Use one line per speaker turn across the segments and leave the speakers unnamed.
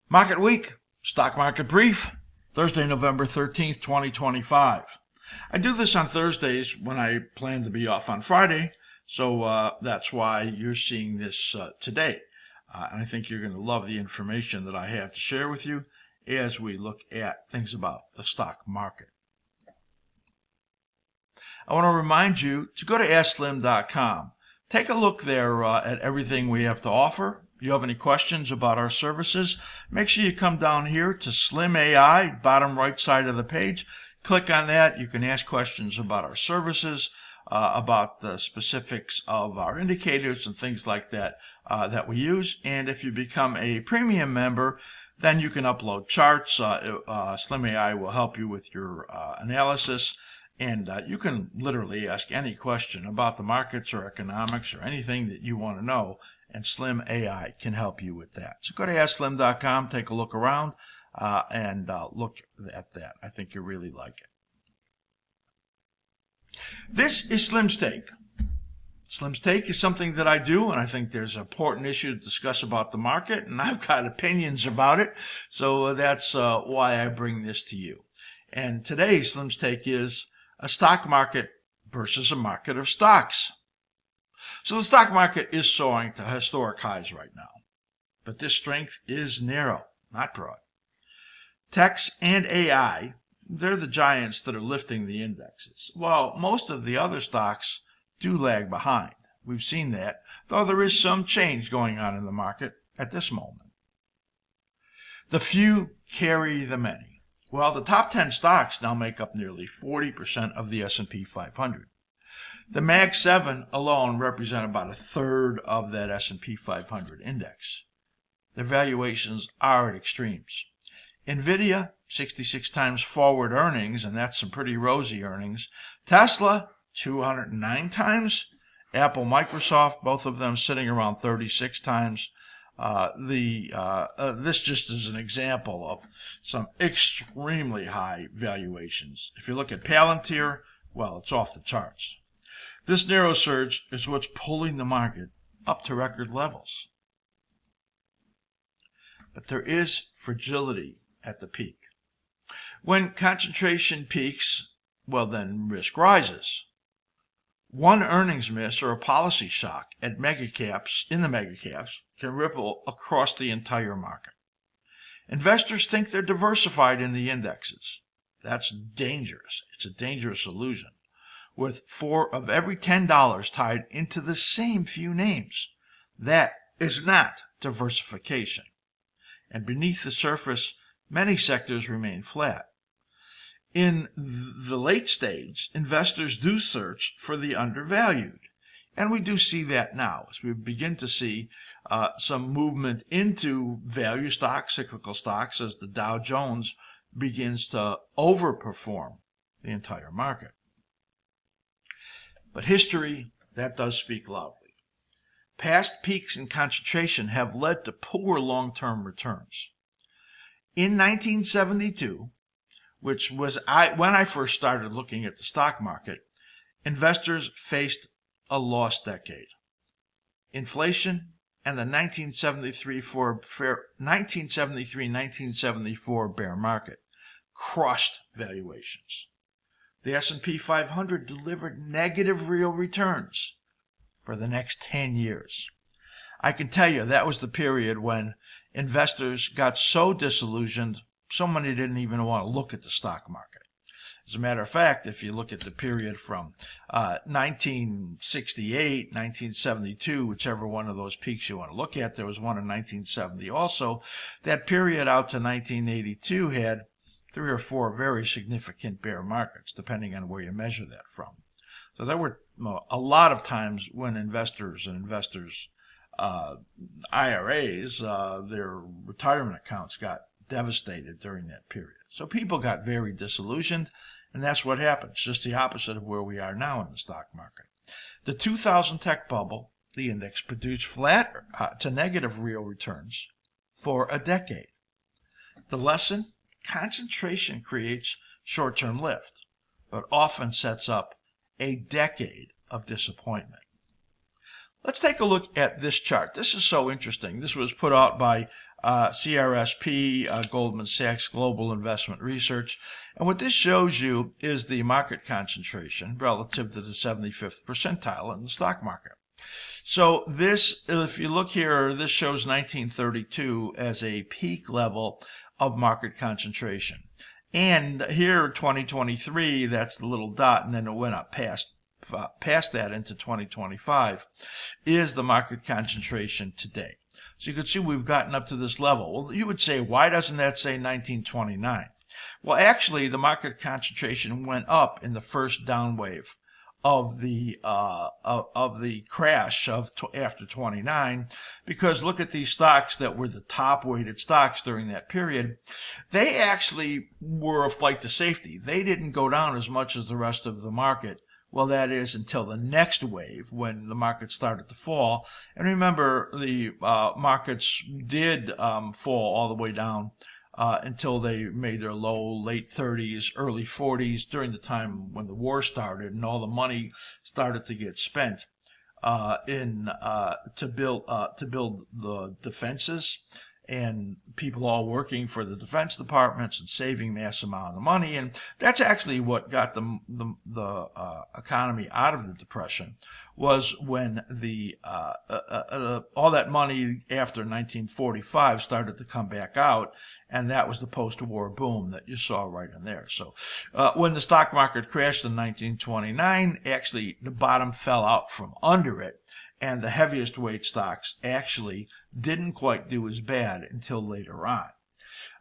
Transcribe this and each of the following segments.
Market Week, Stock Market Brief, Thursday, November 13th, 2025. I do this on Thursdays when I plan to be off on Friday, so that's why you're seeing this today. And I think you're going to love the information that I have to share with you as we look at things about the stock market. I want to remind you to go to askSlim.com. Take a look there at everything we have to offer. If you have any questions about our services, make sure you come down here to Slim AI, bottom right side of the page. Click on that. You can ask questions about our services, about the specifics of our indicators and things like that that we use. And if you become a premium member, then you can upload charts. Slim AI will help you with your analysis. And you can literally ask any question about the markets or economics or anything that you want to know, and Slim AI can help you with that. So go to askSlim.com, take a look around, and look at that. I think you'll really like it. This is Slim's Take. Slim's Take is something that I do, and I think there's an important issue to discuss about the market, and I've got opinions about it, so that's why I bring this to you. And today, Slim's Take is a stock market versus a market of stocks. So the stock market is soaring to historic highs right now, but this strength is narrow, not broad. Techs and AI, they're the giants that are lifting the indexes, while most of the other stocks do lag behind. We've seen that, though there is some change going on in the market at this moment. The few carry the many. Well, the top 10 stocks now make up nearly 40% of the S&P 500. The Mag 7 alone represent about a third of that S&P 500 index. Their valuations are at extremes. NVIDIA, 66 times forward earnings, and that's some pretty rosy earnings. Tesla, 209 times. Apple, Microsoft, both of them sitting around 36 times. This just is an example of some extremely high valuations. If you look at Palantir, well, it's off the charts. This narrow surge is what's pulling the market up to record levels. But there is fragility at the peak. When concentration peaks, well, then risk rises. One earnings miss or a policy shock at megacaps can ripple across the entire market. Investors think they're diversified in the indexes. That's dangerous. It's a dangerous illusion. With 4 of every $10 tied into the same few names. That is not diversification. And beneath the surface, many sectors remain flat. In the late stage, investors do search for the undervalued. And we do see that now as we begin to see some movement into value stocks, cyclical stocks, as the Dow Jones begins to overperform the entire market. But history, that does speak loudly. Past peaks in concentration have led to poor long-term returns. In 1972, which was when I first started looking at the stock market, investors faced a lost decade. Inflation and the 1973-1974 bear market crushed valuations. The S&P 500 delivered negative real returns for the next 10 years. I can tell you that was the period when investors got so disillusioned, so many didn't even want to look at the stock market. As a matter of fact, if you look at the period from 1968, 1972, whichever one of those peaks you want to look at, there was one in 1970 also, that period out to 1982 had 3 or 4 very significant bear markets, depending on where you measure that from. So there were a lot of times when investors IRAs, their retirement accounts got devastated during that period. So people got very disillusioned, and that's what happens, just the opposite of where we are now in the stock market. The 2000 tech bubble, the index produced flat to negative real returns for a decade. The lesson? Concentration creates short-term lift, but often sets up a decade of disappointment. Let's take a look at this chart. This is so interesting. This was put out by CRSP, Goldman Sachs Global Investment Research. And what this shows you is the market concentration relative to the 75th percentile in the stock market. So this, if you look here, this shows 1932 as a peak level of market concentration. And here, 2023, that's the little dot, and then it went up past that into 2025, is the market concentration today. So you can see we've gotten up to this level. Well, you would say, why doesn't that say 1929? Well, actually, the market concentration went up in the first down wave of the crash of after 29, because look at these stocks that were the top weighted stocks during that period. They actually were a flight to safety. They didn't go down as much as the rest of the market. Well, that is until the next wave when the market started to fall. And remember, the markets did fall all the way down until they made their low late 30s, early 40s during the time when the war started and all the money started to get spent to build the defenses, and people all working for the defense departments and saving mass amount of money. And that's actually what got the economy out of the Depression, was when the all that money after 1945 started to come back out, and that was the post-war boom that you saw right in there. So when the stock market crashed in 1929, actually the bottom fell out from under it, and the heaviest weight stocks actually didn't quite do as bad until later on.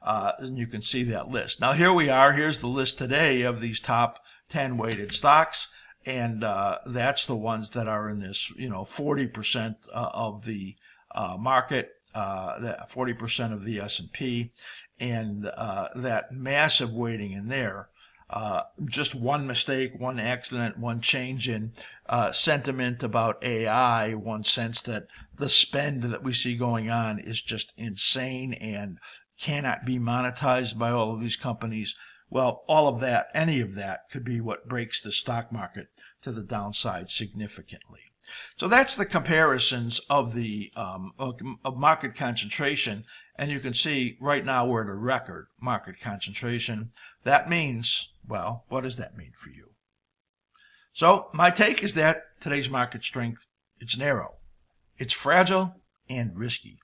And you can see that list. Now here we are. Here's the list today of these top 10 weighted stocks. And that's the ones that are in this, 40% of the market, 40% of the S&P, and that massive weighting in there. Just one mistake, one accident, one change in sentiment about AI, one sense that the spend that we see going on is just insane and cannot be monetized by all of these companies. Well, all of that, any of that, could be what breaks the stock market to the downside significantly. So that's the comparisons of the of market concentration, and you can see right now we're at a record market concentration. That means, well, what does that mean for you? So my take is that today's market strength, it's narrow, it's fragile, and risky.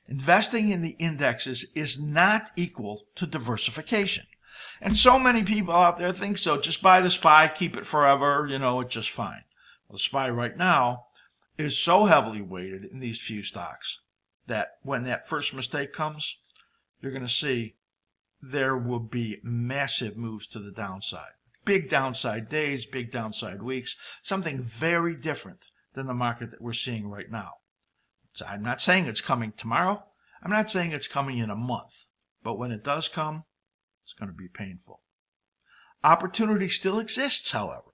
Investing in the indexes is not equal to diversification. And so many people out there think so. Just buy the SPY, keep it forever, it's just fine. Well, the SPY right now is so heavily weighted in these few stocks that when that first mistake comes, you're going to see there will be massive moves to the downside. Big downside days, big downside weeks, something very different than the market that we're seeing right now. So I'm not saying it's coming tomorrow. I'm not saying it's coming in a month. But when it does come, it's going to be painful. Opportunity still exists, however,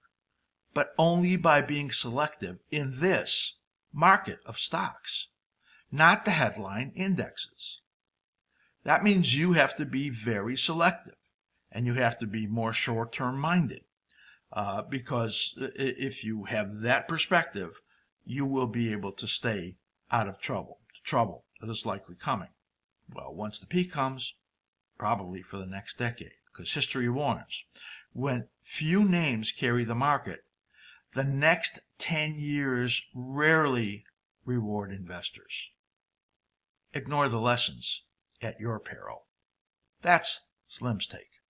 but only by being selective in this market of stocks, not the headline indexes. That means you have to be very selective, and you have to be more short-term minded, because if you have that perspective, you will be able to stay out of trouble. The trouble that is likely coming. Well, once the peak comes, probably for the next decade, because history warns. When few names carry the market, the next 10 years rarely reward investors. Ignore the lessons at your peril. That's Slim's take.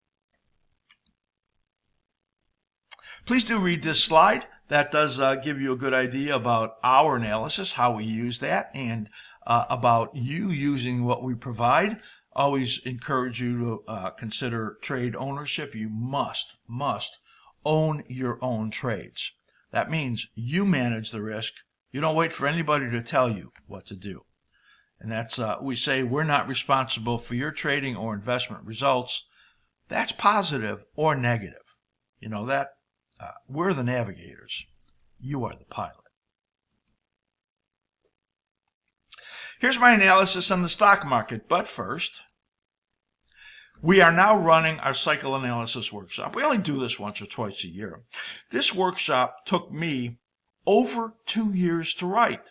Please do read this slide. That does give you a good idea about our analysis, how we use that, and about you using what we provide. Always encourage you to consider trade ownership. You must own your own trades. That means you manage the risk. You don't wait for anybody to tell you what to do. And that's, we say we're not responsible for your trading or investment results. That's positive or negative. We're the navigators. You are the pilot. Here's my analysis on the stock market. But first, we are now running our cycle analysis workshop. We only do this once or twice a year. This workshop took me over 2 years to write.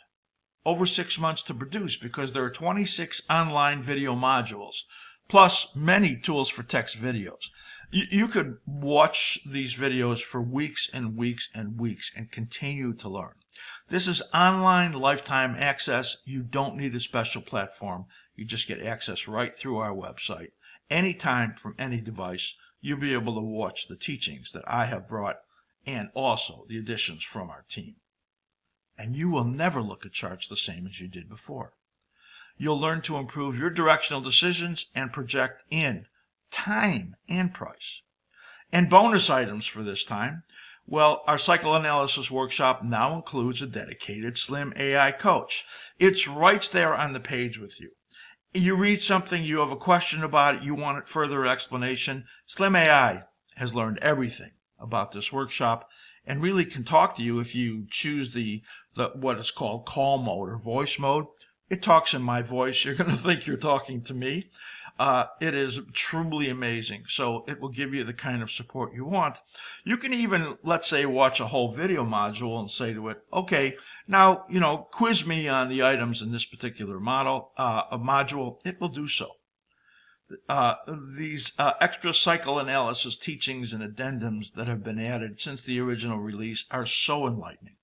over 6 months to produce because there are 26 online video modules, plus many tools for text videos. You could watch these videos for weeks and weeks and weeks and continue to learn. This is online lifetime access. You don't need a special platform. You just get access right through our website. Anytime from any device, you'll be able to watch the teachings that I have brought and also the additions from our team. And you will never look at charts the same as you did before. You'll learn to improve your directional decisions and project in time and price. And bonus items for this time. Well, our cycle analysis workshop now includes a dedicated Slim AI coach. It's right there on the page with you. You read something, you have a question about it, you want it further explanation. Slim AI has learned everything about this workshop and really can talk to you if you choose the what is called call mode or voice mode. It talks in my voice. You're going to think you're talking to me. It is truly amazing. So it will give you the kind of support you want. You can even, let's say, watch a whole video module and say to it, okay, now, quiz me on the items in this particular module. It will do so. These extra cycle analysis teachings and addendums that have been added since the original release are so enlightening.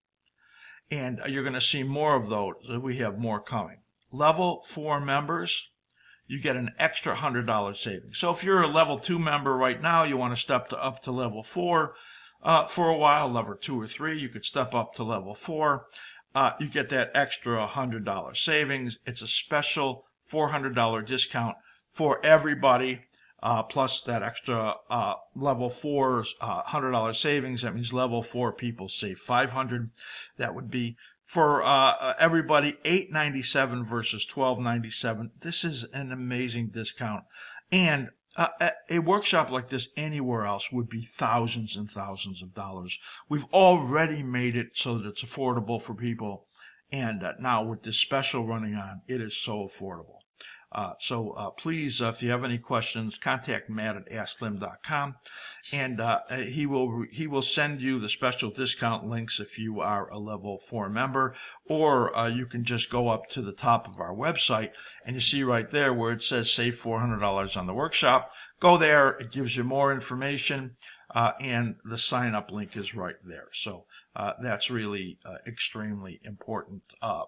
And you're going to see more of those. We have more coming. Level 4 members, you get an extra $100 savings. So if you're a level 2 member right now, you want to step up to level 4 for a while, level 2 or 3, you could step up to level 4. You get that extra $100 savings. It's a special $400 discount for everybody. Plus that extra level 4's $100 savings. That means level 4 people save $500. That would be for everybody $897 versus $1297. This is an amazing discount, and a workshop like this anywhere else would be thousands and thousands of dollars. We've already made it so that it's affordable for people, and now with this special running on, it is so affordable. So please, if you have any questions, contact Matt at askSlim.com, and he will send you the special discount links if you are a level 4 member, or you can just go up to the top of our website and you see right there where it says save $400 on the workshop. Go there, it gives you more information, and the sign up link is right there. So that's really extremely important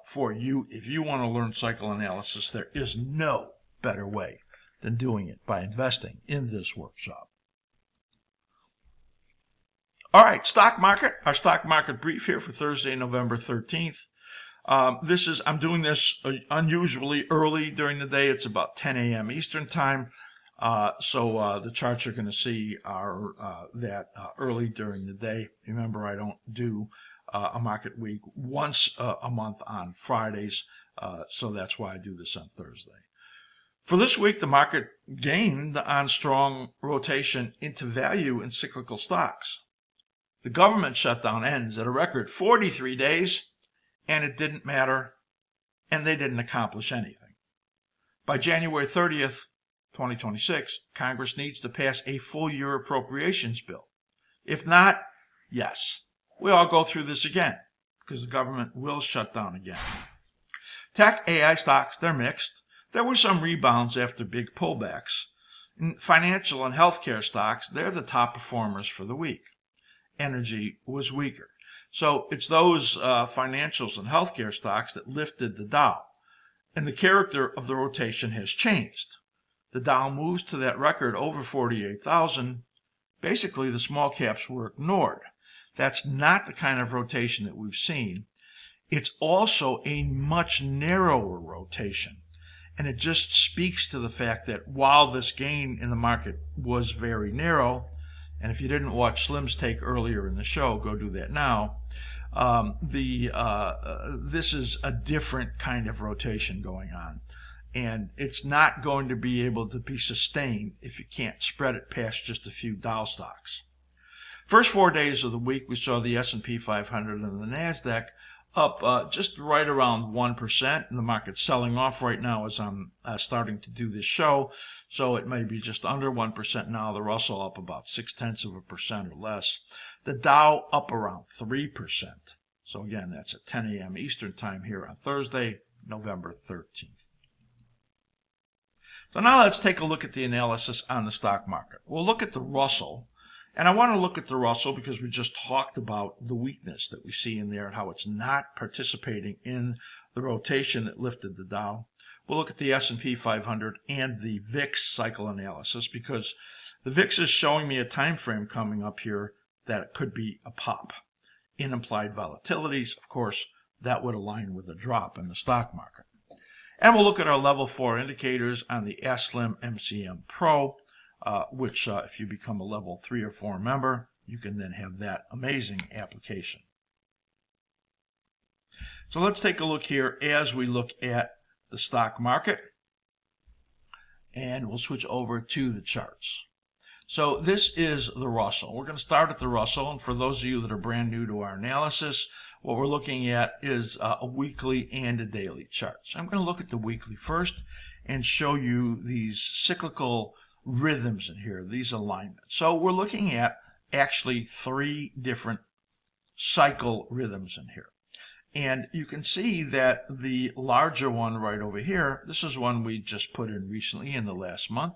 for you. If you want to learn cycle analysis, there is no better way than doing it by investing in this workshop. All right, stock market, our stock market brief here for Thursday, November 13th. I'm doing this unusually early during the day. It's about 10 a.m. Eastern time. So the charts you're going to see are that early during the day. Remember, I don't do a market week once a month on Fridays, so that's why I do this on Thursday. For this week, the market gained on strong rotation into value in cyclical stocks. The government shutdown ends at a record 43 days, and it didn't matter, and they didn't accomplish anything. By January 30th, 2026, Congress needs to pass a full-year appropriations bill. If not, yes, we all go through this again because the government will shut down again. Tech AI stocks, they're mixed. There were some rebounds after big pullbacks. In financial and healthcare stocks, they're the top performers for the week. Energy was weaker. So it's those financials and healthcare stocks that lifted the Dow. And the character of the rotation has changed. The Dow moves to that record over 48,000. Basically, the small caps were ignored. That's not the kind of rotation that we've seen. It's also a much narrower rotation. And it just speaks to the fact that while this gain in the market was very narrow, and if you didn't watch Slim's take earlier in the show, go do that now. This is a different kind of rotation going on. And it's not going to be able to be sustained if you can't spread it past just a few Dow stocks. First 4 days of the week, we saw the S&P 500 and the NASDAQ up just right around 1%. And the market's selling off right now as I'm starting to do this show. So it may be just under 1% now. The Russell up about 0.6% or less. The Dow up around 3%. So again, that's at 10 a.m. Eastern time here on Thursday, November 13th. So now let's take a look at the analysis on the stock market. We'll look at the Russell. And I want to look at the Russell because we just talked about the weakness that we see in there and how it's not participating in the rotation that lifted the Dow. We'll look at the S&P 500 and the VIX cycle analysis because the VIX is showing me a time frame coming up here that it could be a pop. In implied volatilities, of course, that would align with a drop in the stock market. And we'll look at our level 4 indicators on the askSlim MCM Pro, which if you become a level 3 or 4 member, you can then have that amazing application. So let's take a look here as we look at the stock market, and we'll switch over to the charts. So this is the Russell. We're going to start at the Russell, and for those of you that are brand new to our analysis, what we're looking at is a weekly and a daily chart. So I'm going to look at the weekly first and show you these cyclical rhythms in here, these alignments. So we're looking at actually 3 different cycle rhythms in here. And you can see that the larger one right over here, this is one we just put in recently in the last month,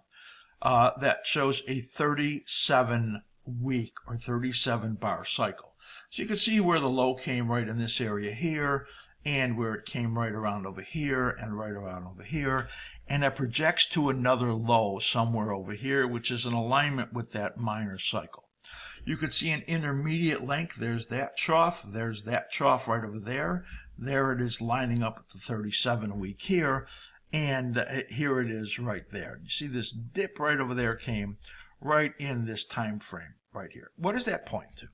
that shows a 37-week or 37-bar cycle. So you can see where the low came right in this area here, and where it came right around over here and right around over here, and it projects to another low somewhere over here, which is in alignment with that minor cycle. You could see an intermediate length. There's that trough right over there. There it is lining up at the 37-week here, and here it is right there. You see this dip right over there came right in this time frame right here. What does that point to?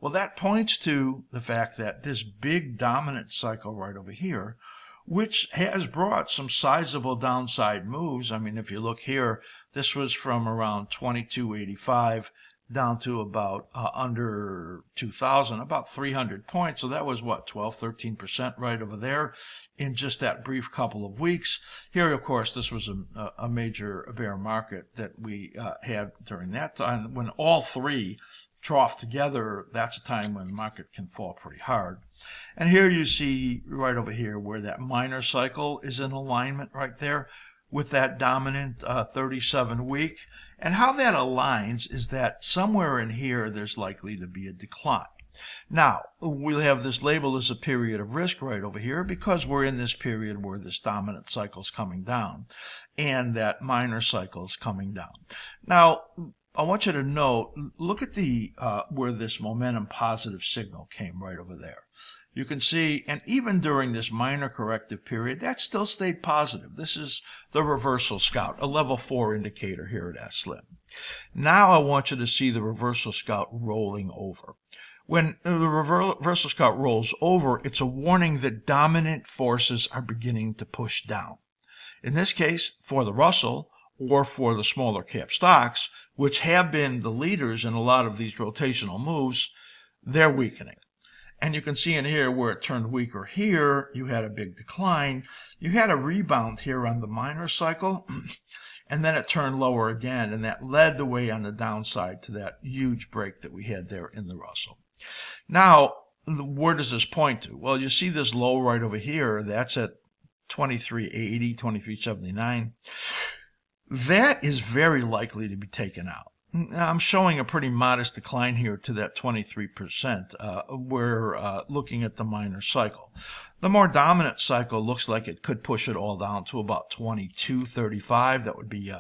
Well, that points to the fact that this big dominant cycle right over here, which has brought some sizable downside moves. I mean, if you look here, this was from around 2285 down to about under 2,000, about 300 points. So that was what, 12-13% right over there in just that brief couple of weeks. Here, of course, this was a major bear market that we had during that time. When all 3 trough together, that's a time when the market can fall pretty hard. And here you see right over here where that minor cycle is in alignment right there with that dominant 37-week. And how that aligns is that somewhere in here there's likely to be a decline. Now, we'll have this labeled as a period of risk right over here because we're in this period where this dominant cycle is coming down and that minor cycle is coming down. Now, I want you to note, look at the where this momentum positive signal came right over there. You can see, and even during this minor corrective period, that still stayed positive. This is the reversal scout, a level 4 indicator here at askSlim. Now I want you to see the reversal scout rolling over. When the reversal scout rolls over, it's a warning that dominant forces are beginning to push down. In this case, for the Russell, or for the smaller cap stocks, which have been the leaders in a lot of these rotational moves, they're weakening. And you can see in here where it turned weaker here, you had a big decline. You had a rebound here on the minor cycle, and then it turned lower again, and that led the way on the downside to that huge break that we had there in the Russell. Now, where does this point to? Well, you see this low right over here. That's at 2380, 2379. That is very likely to be taken out. I'm showing a pretty modest decline here to that 23%. We're looking at the minor cycle. The more dominant cycle looks like it could push it all down to about 2235. That would be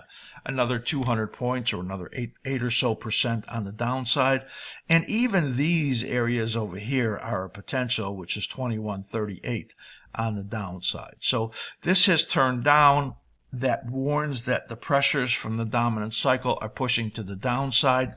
another 200 points or another 8 or so percent on the downside. And even these areas over here are a potential, which is 2138 on the downside. So this has turned down. That warns that the pressures from the dominant cycle are pushing to the downside.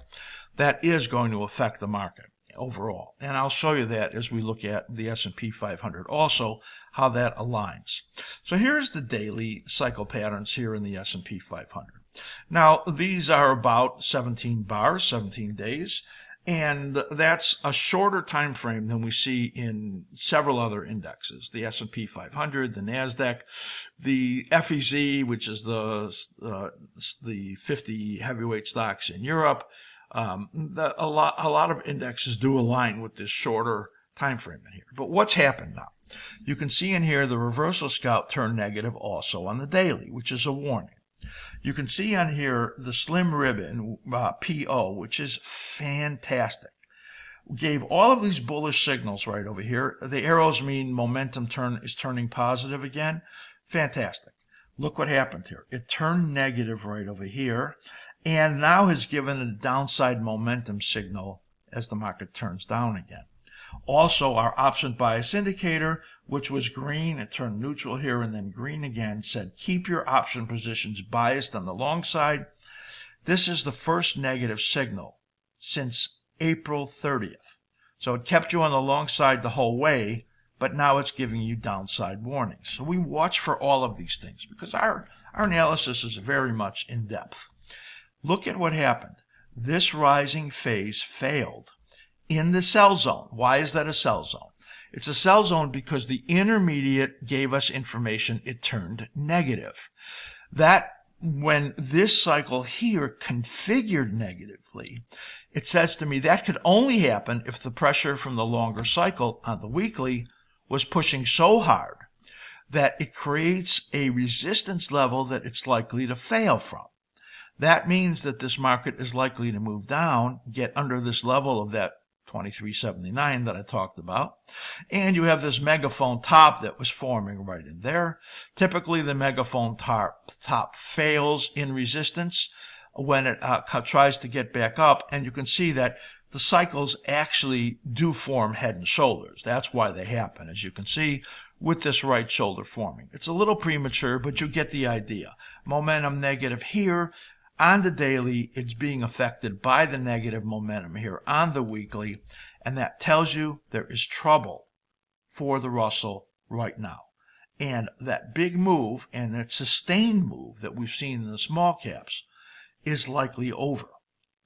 That is going to affect the market overall. And I'll show you that as we look at the S&P 500 also, how that aligns. So here's the daily cycle patterns here in the S&P 500. Now, these are about 17 bars, 17 days. And that's a shorter time frame than we see in several other indexes, the S&P 500, the NASDAQ, the FEZ, which is the 50 heavyweight stocks in Europe. A lot of indexes do align with this shorter time frame in here. But what's happened now? You can see in here the reversal scout turned negative also on the daily, which is a warning. You can see on here the slim ribbon, PO, which is fantastic. Gave all of these bullish signals right over here. The arrows mean momentum is turning positive again. Fantastic. Look what happened here. It turned negative right over here and now has given a downside momentum signal as the market turns down again. Also, our option bias indicator, which was green, it turned neutral here and then green again, said keep your option positions biased on the long side. This is the first negative signal since April 30th. So it kept you on the long side the whole way, but now it's giving you downside warnings. So we watch for all of these things because our analysis is very much in depth. Look at what happened. This rising phase failed in the sell zone. Why is that a sell zone? It's a sell zone because the intermediate gave us information it turned negative. That when this cycle here configured negatively, it says to me that could only happen if the pressure from the longer cycle on the weekly was pushing so hard that it creates a resistance level that it's likely to fail from. That means that this market is likely to move down, get under this level of that 2379 that I talked about, and you have this megaphone top that was forming right in there. Typically the megaphone top fails in resistance when it tries to get back up, and you can see that the cycles actually do form head and shoulders. That's why they happen, as you can see with this right shoulder forming. It's a little premature, but you get the idea. Momentum negative here. On the daily, it's being affected by the negative momentum here on the weekly, and that tells you there is trouble for the Russell right now. And that big move and that sustained move that we've seen in the small caps is likely over.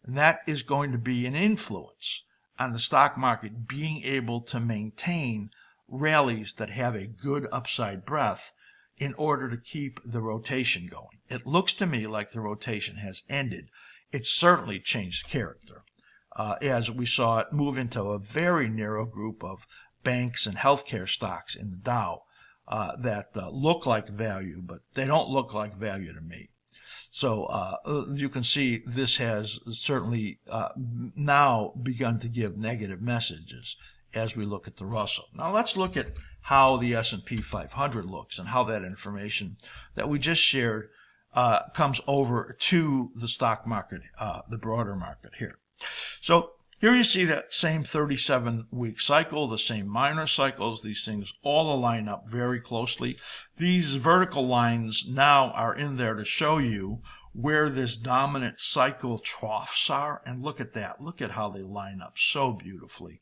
And that is going to be an influence on the stock market being able to maintain rallies that have a good upside breadth in order to keep the rotation going. It looks to me like the rotation has ended. It certainly changed character as we saw it move into a very narrow group of banks and healthcare stocks in the Dow that look like value, but they don't look like value to me. So you can see this has certainly now begun to give negative messages as we look at the Russell. Now let's look at how the S&P 500 looks and how that information that we just shared comes over to the stock market, the broader market here. So here you see that same 37-week cycle, the same minor cycles. These things all align up very closely. These vertical lines now are in there to show you where this dominant cycle troughs are. And look at that. Look at how they line up so beautifully.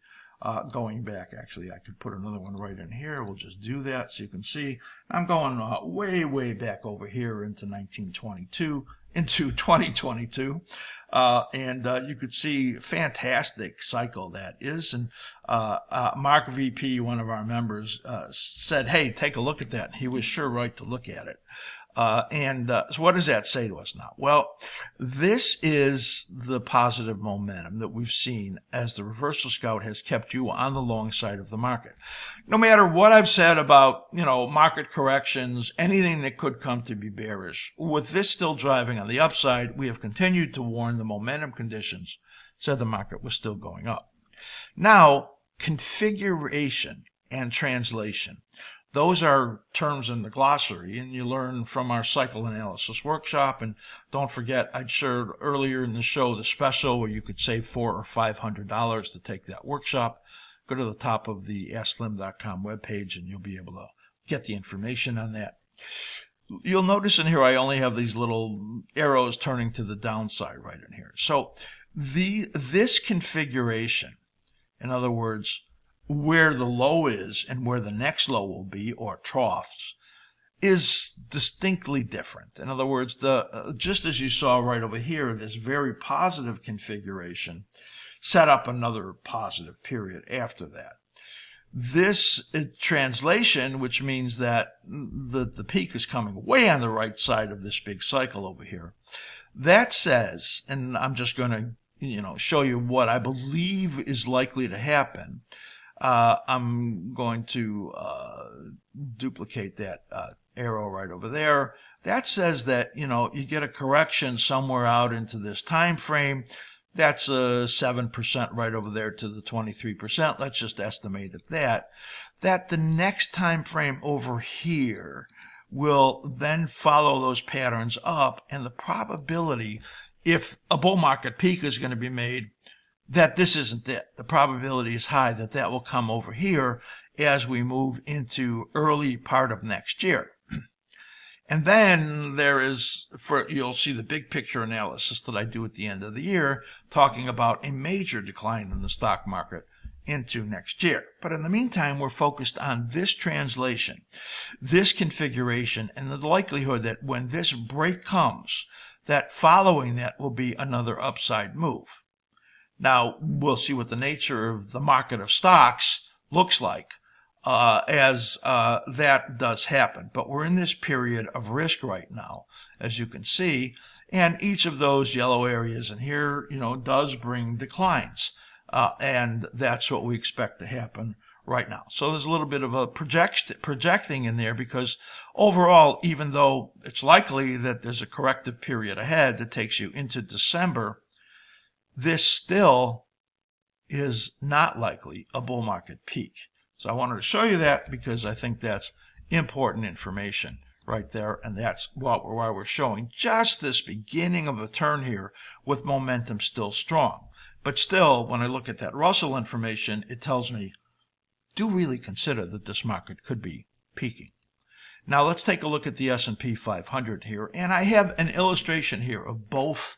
Going back, actually, I could put another one right in here. We'll just do that so you can see. I'm going way, way back over here into 1922, into 2022. And you could see fantastic cycle that is. And Mark VP, one of our members, said, hey, take a look at that. He was sure right to look at it. So what does that say to us now? Well, this is the positive momentum that we've seen as the reversal scout has kept you on the long side of the market. No matter what I've said about, market corrections, anything that could come to be bearish, with this still driving on the upside, we have continued to warn the momentum conditions said the market was still going up. Now, configuration and translation. Those are terms in the glossary, and you learn from our cycle analysis workshop. And don't forget, I'd shared earlier in the show the special where you could save $400 or $500 to take that workshop. Go to the top of the askSlim.com webpage, and you'll be able to get the information on that. You'll notice in here I only have these little arrows turning to the downside right in here. So this configuration, in other words, where the low is and where the next low will be, or troughs, is distinctly different. In other words, just as you saw right over here, this very positive configuration set up another positive period after that. This translation, which means that the peak is coming way on the right side of this big cycle over here, that says, and I'm just going to show you what I believe is likely to happen. I'm going to duplicate that arrow right over there. That says that, you get a correction somewhere out into this time frame. That's a 7% right over there to the 23%. Let's just estimate at that the next time frame over here will then follow those patterns up, and the probability, if a bull market peak is going to be made, that this isn't it. The probability is high that that will come over here as we move into early part of next year. And then there is, you'll see the big picture analysis that I do at the end of the year, talking about a major decline in the stock market into next year. But in the meantime, we're focused on this translation, this configuration, and the likelihood that when this break comes, that following that will be another upside move. Now, we'll see what the nature of the market of stocks looks like as that does happen. But we're in this period of risk right now, as you can see, and each of those yellow areas in here, does bring declines. And that's what we expect to happen right now. So there's a little bit of a projecting in there, because overall, even though it's likely that there's a corrective period ahead that takes you into December, this still is not likely a bull market peak. So I wanted to show you that because I think that's important information right there, and that's why we're showing just this beginning of a turn here with momentum still strong. But still, when I look at that Russell information, it tells me, do really consider that this market could be peaking. Now let's take a look at the S&P 500 here, and I have an illustration here of both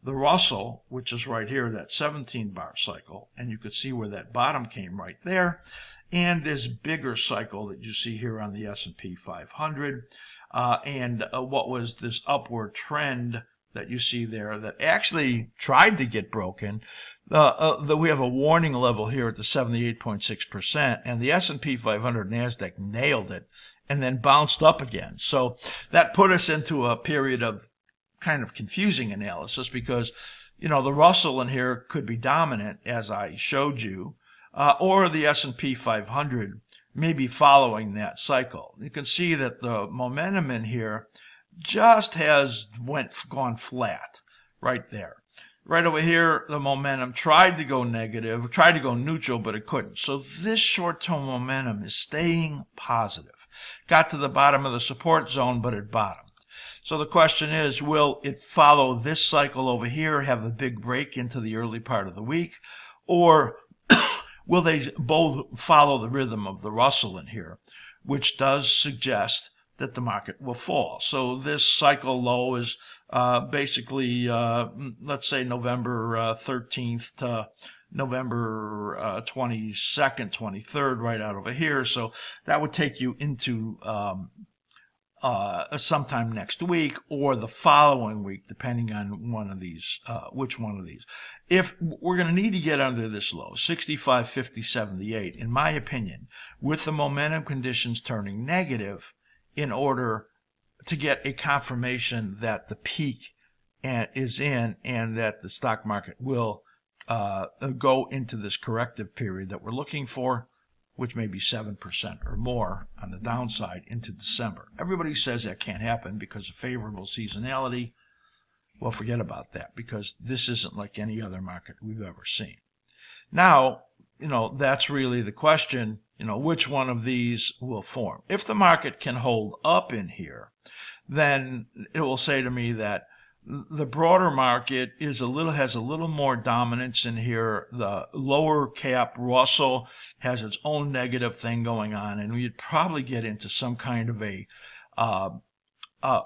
the Russell, which is right here, that 17-bar cycle, and you could see where that bottom came right there, and this bigger cycle that you see here on the S&P 500, and what was this upward trend that you see there that actually tried to get broken. We have a warning level here at the 78.6%, and the S&P 500 NASDAQ nailed it and then bounced up again. So that put us into a period of kind of confusing analysis, because the Russell in here could be dominant, as I showed you, or the S&P 500 may be following that cycle. You can see that the momentum in here just has gone flat right there. Right over here, the momentum tried to go negative, tried to go neutral, but it couldn't. So this short-term momentum is staying positive. Got to the bottom of the support zone, but it bottomed. So the question is, will it follow this cycle over here, have a big break into the early part of the week, or will they both follow the rhythm of the Russell in here, which does suggest that the market will fall? So this cycle low is basically, let's say, November 13th to November 22nd, 23rd, right out over here. So that would take you into sometime next week or the following week, depending on one of these, which one of these. If we're going to need to get under this low, 65, 50, 78, in my opinion, with the momentum conditions turning negative, in order to get a confirmation that the peak is in and that the stock market will go into this corrective period that we're looking for, which may be 7% or more on the downside into December. Everybody says that can't happen because of favorable seasonality. Well, forget about that, because this isn't like any other market we've ever seen. Now, that's really the question, which one of these will form. If the market can hold up in here, then it will say to me that the broader market has a little more dominance in here. The lower cap Russell has its own negative thing going on, and we'd probably get into some kind of a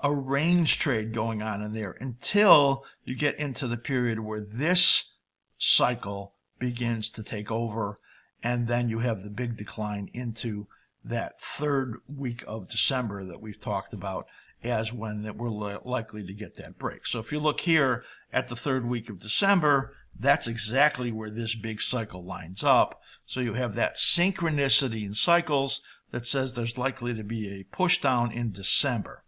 range trade going on in there until you get into the period where this cycle begins to take over, and then you have the big decline into that third week of December that we've talked about as when that we're likely to get that break. So if you look here at the third week of December, that's exactly where this big cycle lines up. So you have that synchronicity in cycles that says there's likely to be a push down in December.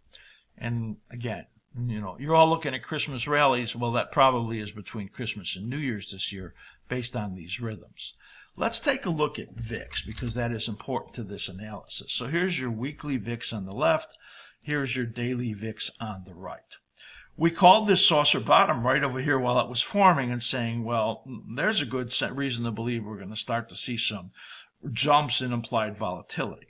And again, you're all looking at Christmas rallies. Well, that probably is between Christmas and New Year's this year based on these rhythms. Let's take a look at VIX because that is important to this analysis. So here's your weekly VIX on the left. Here's your daily VIX on the right. We called this saucer bottom right over here while it was forming and saying, well, there's a good reason to believe we're going to start to see some jumps in implied volatility.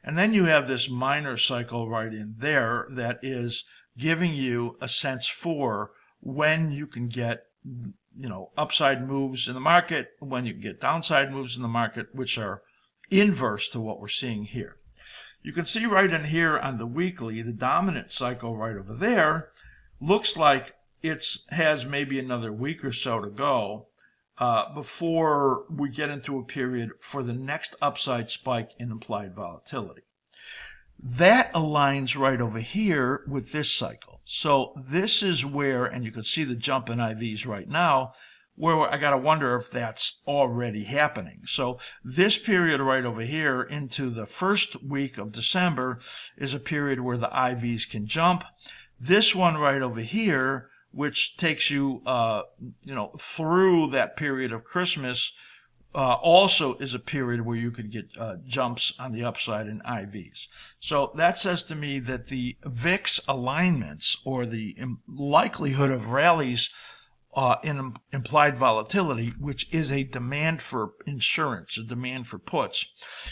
And then you have this minor cycle right in there that is giving you a sense for when you can get, upside moves in the market, when you get downside moves in the market, which are inverse to what we're seeing here. You can see right in here on the weekly, the dominant cycle right over there looks like it has maybe another week or so to go before we get into a period for the next upside spike in implied volatility. That aligns right over here with this cycle. So this is where, and you can see the jump in IVs right now, where I got to wonder if that's already happening. So this period right over here into the first week of December is a period where the IVs can jump. This one right over here, which takes you, through that period of Christmas, also is a period where you could get jumps on the upside in IVs. So that says to me that the VIX alignments, or the likelihood of rallies in implied volatility, which is a demand for insurance, a demand for puts,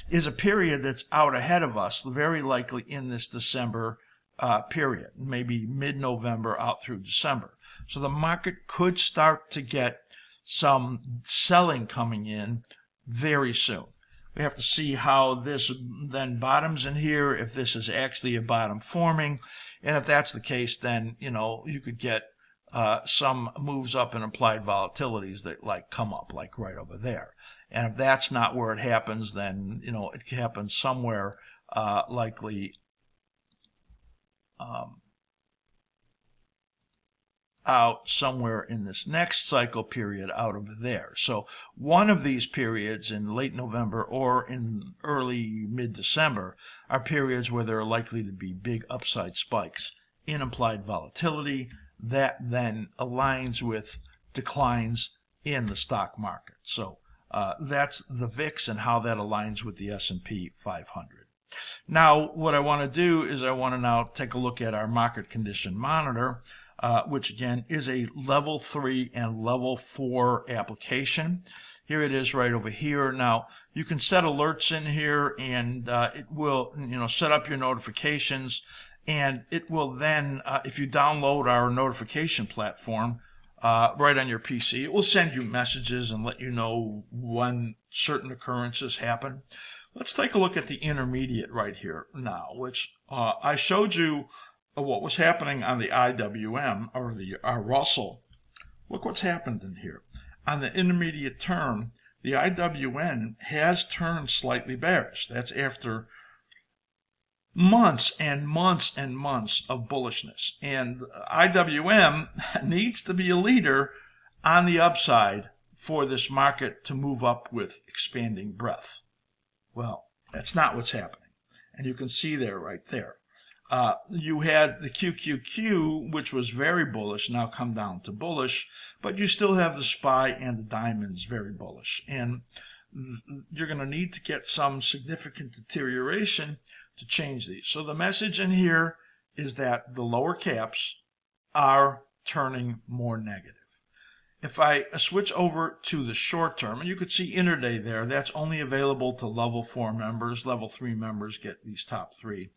is a period that's out ahead of us, very likely in this December period, maybe mid-November out through December. So the market could start to get some selling coming in very soon. We have to see how this then bottoms in here, if this is actually a bottom forming. And if that's the case, then, you could get some moves up in implied volatilities that come up right over there. And if that's not where it happens, then, it happens somewhere likely out somewhere in this next cycle period out over there. So one of these periods in late November or in early mid-December are periods where there are likely to be big upside spikes in implied volatility that then aligns with declines in the stock market. So that's the VIX and how that aligns with the S&P 500. Now, what I want to do is I want to now take a look at our market condition monitor, which again is a level 3 and level 4 application. Here it is right over here. Now, you can set alerts in here, and it will, set up your notifications, and it will then, if you download our notification platform right on your PC, it will send you messages and let you know when certain occurrences happen. Let's take a look at the intermediate right here now, which I showed you what was happening on the IWM, or the Russell. Look what's happened in here. On the intermediate term, the IWM has turned slightly bearish. That's after months and months and months of bullishness. And IWM needs to be a leader on the upside for this market to move up with expanding breadth. Well, that's not what's happening. And you can see there right there. You had the QQQ, which was very bullish, now come down to bullish, but you still have the SPY and the diamonds very bullish. And you're going to need to get some significant deterioration to change these. So the message in here is that the lower caps are turning more negative. If I switch over to the short term, and you could see intraday there, that's only available to level 4 members. Level 3 members get these top 3.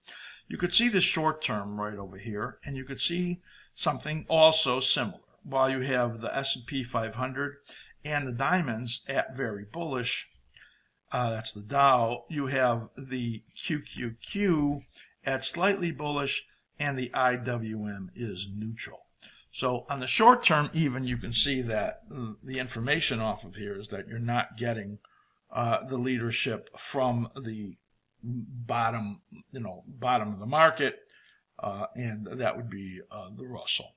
You could see the short term right over here, and you could see something also similar. While you have the S&P 500 and the diamonds at very bullish, that's the Dow, you have the QQQ at slightly bullish, and the IWM is neutral. So on the short term, even, you can see that the information off of here is that you're not getting the leadership from the bottom of the market, and that would be the Russell.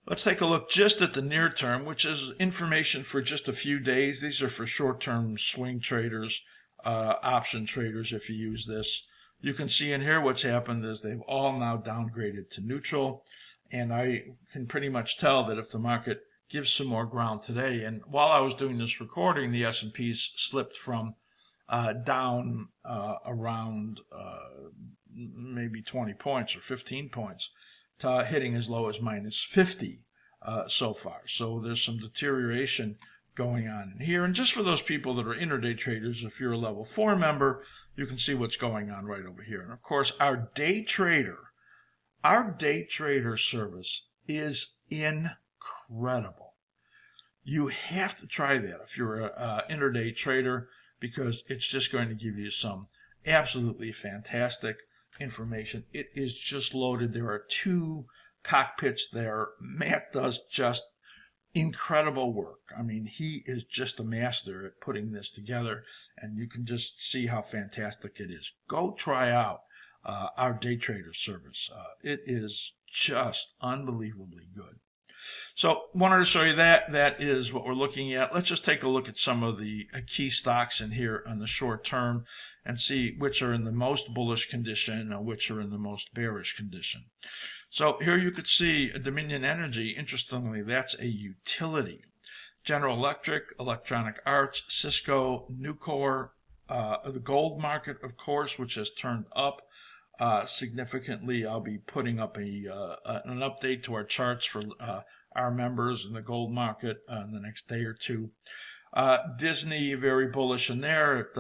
Let's take a look just at the near term, which is information for just a few days. These are for short-term swing traders, option traders if you use this. You can see in here what's happened is they've all now downgraded to neutral. And I can pretty much tell that if the market give some more ground today. And while I was doing this recording, the S&P's slipped from down around maybe 20 points or 15 points to hitting as low as minus 50 so far. So there's some deterioration going on here. And just for those people that are intraday traders, if you're a level 4 member, you can see what's going on right over here. And of course, our day trader service is incredible. You have to try that if you're an intraday trader, because it's just going to give you some absolutely fantastic information. It is just loaded. There are 2 cockpits there. Matt does just incredible work. I mean, he is just a master at putting this together, and you can just see how fantastic it is. Go try out our day trader service. It is just unbelievably good. So wanted to show you that. That is what we're looking at. Let's just take a look at some of the key stocks in here on the short term and see which are in the most bullish condition and which are in the most bearish condition. So here you could see Dominion Energy. Interestingly, that's a utility. General Electric, Electronic Arts, Cisco, Nucor, the gold market, of course, which has turned up significantly. I'll be putting up an update to our charts for our members in the gold market in the next day or two. Disney, very bullish in there. It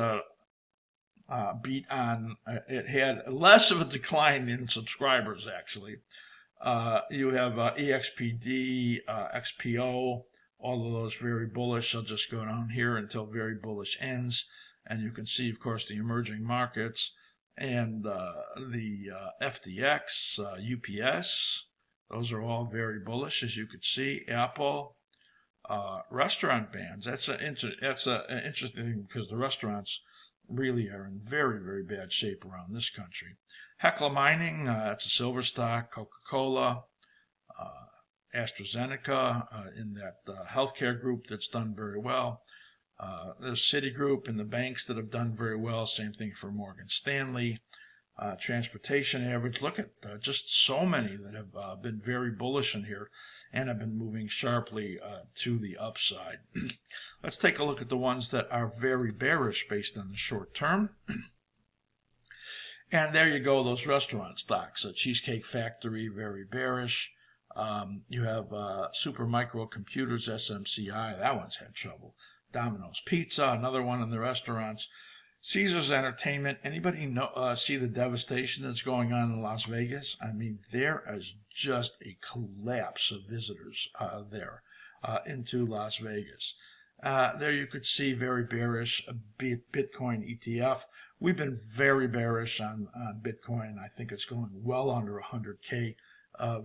beat on, it had less of a decline in subscribers, actually. You have EXPD, XPO, all of those very bullish. I'll just go down here until very bullish ends. And you can see, of course, the emerging markets and the FDX, UPS. Those are all very bullish, as you could see. Apple, restaurant bans. That's interesting because the restaurants really are in very, very bad shape around this country. Hecla Mining, that's a silver stock. Coca-Cola, AstraZeneca in that healthcare group that's done very well. There's Citigroup and the banks that have done very well. Same thing for Morgan Stanley. Transportation average. Look at just so many that have been very bullish in here and have been moving sharply to the upside. Let's take a look at the ones that are very bearish based on the short term. And there you go, those restaurant stocks. Cheesecake Factory, very bearish. You have Super Micro Computers, SMCI. That one's had trouble. Domino's Pizza, another one in the restaurants. Caesars Entertainment. Anybody see the devastation that's going on in Las Vegas? I mean, there is just a collapse of visitors there into Las Vegas. There you could see very bearish Bitcoin ETF. We've been very bearish on Bitcoin. I think it's going well under 100K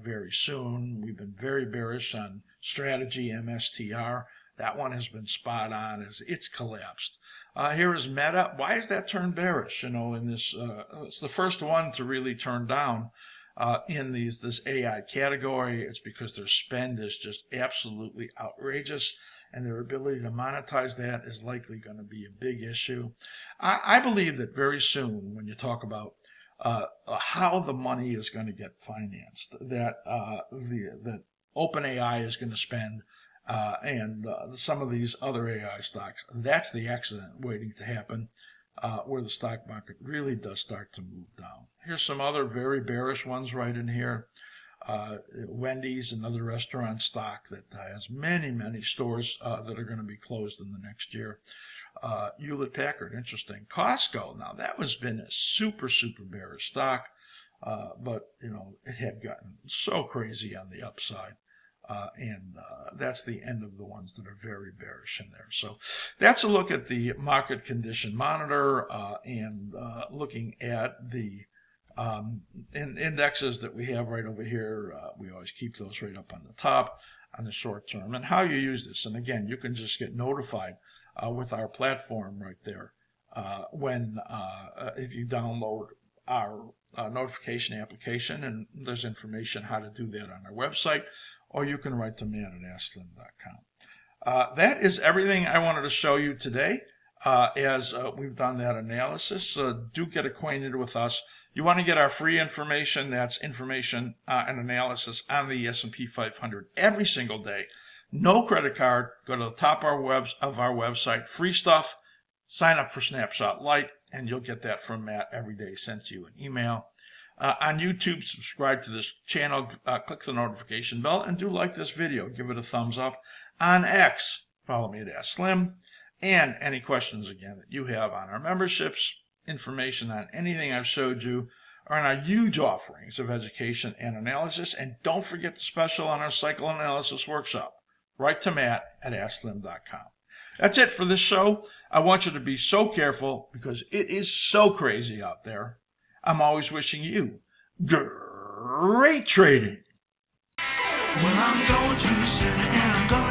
very soon. We've been very bearish on Strategy, MSTR. That one has been spot on as it's collapsed. Here is Meta. Why is that turned bearish? You know, in this, it's the first one to really turn down in this AI category. It's because their spend is just absolutely outrageous, and their ability to monetize that is likely going to be a big issue. I believe that very soon, when you talk about how the money is going to get financed, that that OpenAI is going to spend. And some of these other AI stocks, that's the accident waiting to happen, where the stock market really does start to move down. Here's some other very bearish ones right in here. Wendy's, another restaurant stock that has many, many stores that are going to be closed in the next year. Hewlett Packard, interesting. Costco, now that has been a super, super bearish stock, but you know, it had gotten so crazy on the upside. And that's the end of the ones that are very bearish in there. So that's a look at the market condition monitor and looking at the indexes that we have right over here. We always keep those right up on the top on the short term, and how you use this. And again, you can just get notified with our platform right there when if you download our notification application, and there's information how to do that on our website, or you can write to me at askSlim.com. That is everything I wanted to show you today. As we've done that analysis, do get acquainted with us. You want to get our free information. That's information and analysis on the S&P 500 every single day. No credit card. Go to the top of our website. Free stuff. Sign up for Snapshot Lite, and you'll get that from Matt every day sent to you in email. On YouTube, subscribe to this channel. Click the notification bell, and do like this video. Give it a thumbs up. On X, follow me at askSlim. And any questions, again, that you have on our memberships, information on anything I've showed you, or on our huge offerings of education and analysis. And don't forget the special on our cycle analysis workshop. Write to Matt at askSlim.com. That's it for this show. I want you to be so careful because it is so crazy out there. I'm always wishing you great trading.
Well, I'm going to sit and I'm going